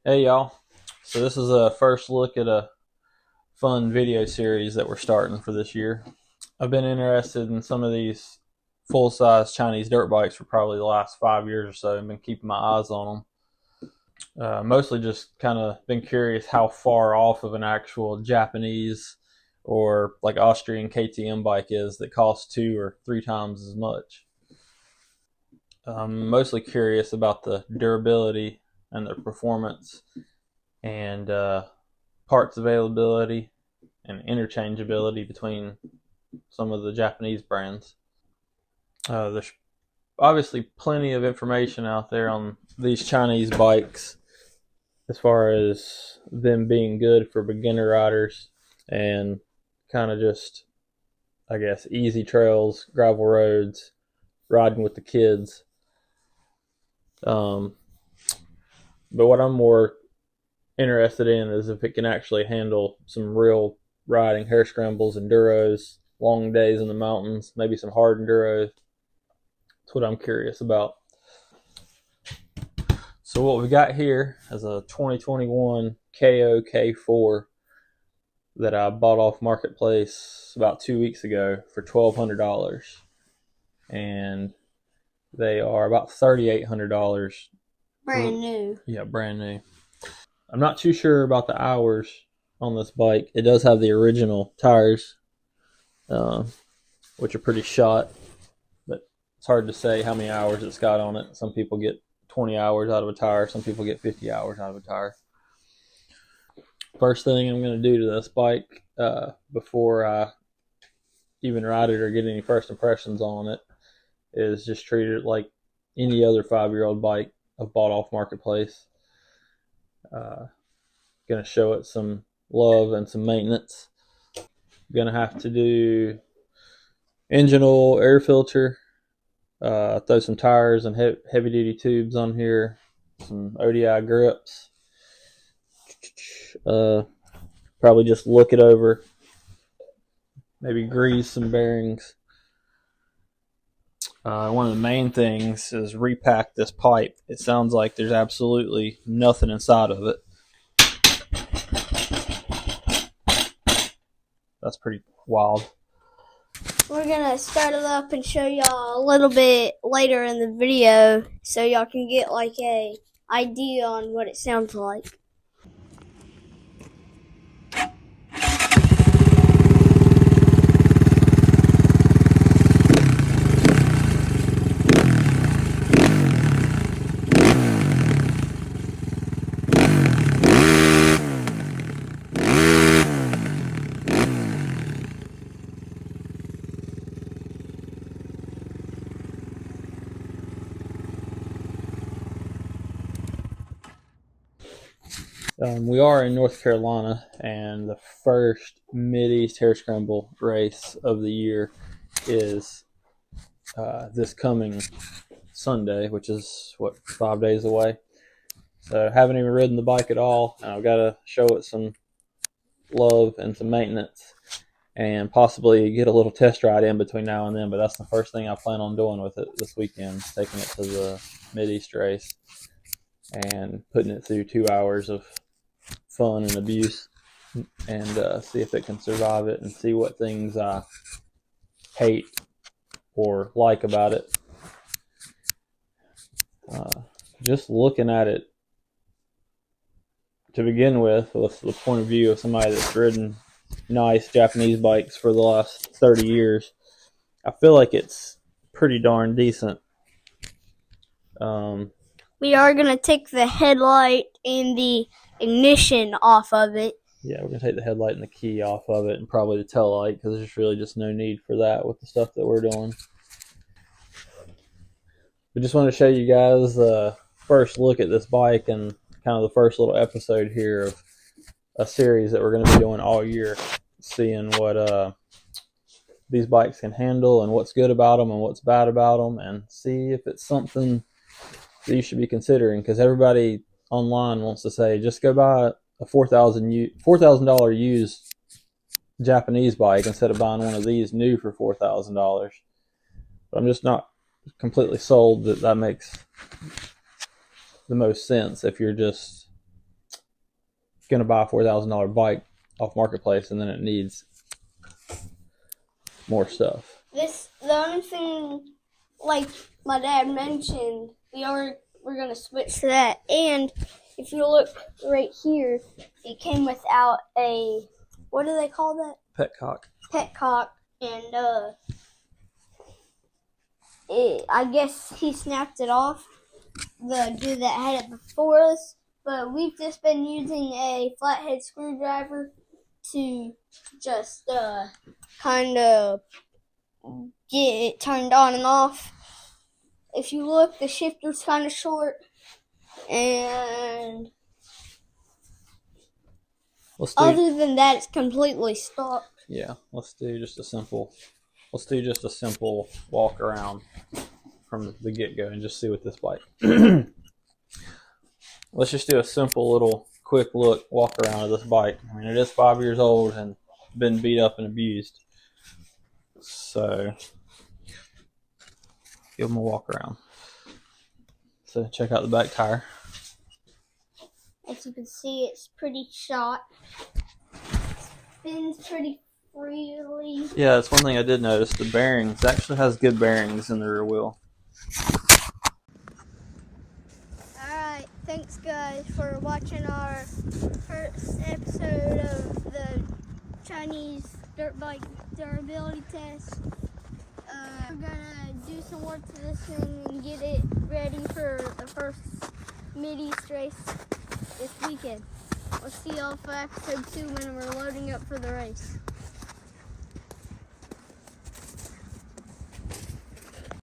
Hey y'all. So this is a first look at a fun video series that we're starting for this year. I've been interested in some of these full-size Chinese dirt bikes for probably the last 5 years or so and been keeping my eyes on them. Mostly just kind of been curious how far off of an actual Japanese or like Austrian KTM bike is that costs 2 or 3 times as much. I'm mostly curious about the durability and the performance and parts availability and interchangeability between some of the Japanese brands. There's obviously plenty of information out there on these Chinese bikes as far as them being good for beginner riders and kind of just, I guess, easy trails, gravel roads, riding with the kids. Um, but what I'm more interested in is if it can actually handle some real riding, hare scrambles, enduros, long days in the mountains, maybe some hard enduros. That's what I'm curious about. So what we got here is a 2021 Kayo K4 that I bought off Marketplace about 2 weeks ago for $1,200, and they are about $3,800. Brand new. Yeah, brand new. I'm not too sure about the hours on this bike. It does have the original tires, uh, which are pretty shot, but it's hard to say how many hours it's got on it. Some people get 20 hours out of a tire, some people get 50 hours out of a tire. First thing I'm going to do to this bike before I even ride it or get any first impressions on it is just treat it like any other 5-year-old bike I've bought off Marketplace. Going to show it some love and some maintenance. Going to have to do engine oil, air filter, throw some tires and heavy duty tubes on here, some ODI grips. Probably just look it over, maybe grease some bearings. One of the main things is repack this pipe. It sounds like there's absolutely nothing inside of it. That's pretty wild. We're gonna start it up and show y'all a little bit later in the video so y'all can get like a idea on what it sounds like. We are in North Carolina, and the first Mid-East Hare Scramble race of the year is this coming Sunday, which is, 5 days away. So I haven't even ridden the bike at all. I've got to show it some love and some maintenance and possibly get a little test ride in between now and then. But that's the first thing I plan on doing with it this weekend, taking it to the Mid-East race and putting it through 2 hours of fun and abuse and see if it can survive it and see what things I hate or like about it. Just looking at it to begin with the point of view of somebody that's ridden nice Japanese bikes for the last 30 years, I feel like it's pretty darn decent. We are gonna take the headlight and the ignition off of it. Yeah, we're going to take the headlight and the key off of it and probably the tail light because there's really just no need for that with the stuff that we're doing. We just want to show you guys the first look at this bike and kind of the first little episode here of a series that we're going to be doing all year, seeing what these bikes can handle and what's good about them and what's bad about them, and see if it's something that you should be considering, because everybody online wants to say just go buy a $4,000 used Japanese bike instead of buying one of these new for $4,000. But I'm just not completely sold that makes the most sense if you're just going to buy a $4,000 bike off Marketplace, and then it needs more stuff. The only thing, like my dad mentioned, we're going to switch to that. And if you look right here, it came without a, what do they call that? Petcock. Petcock. And I guess he snapped it off, the dude that had it before us. But we've just been using a flathead screwdriver to just kind of get it turned on and off. If you look, the shifter's kind of short, and other than that, it's completely stopped. Yeah, let's do just a simple walk around from the get-go and just see what this bike. Let's just do a simple little quick look walk around of this bike. I mean, it is 5 years old and been beat up and abused, so give them a walk around. So check out the back tire. As you can see, it's pretty shot. Spins pretty freely. Yeah, that's one thing I did notice. The bearings, it actually has good bearings in the rear wheel. Alright, thanks guys for watching our first episode of the Chinese dirt bike durability test. We're gonna do some work to this thing and get it ready for the first Mid-East race this weekend. We'll see y'all for episode 2 when we're loading up for the race.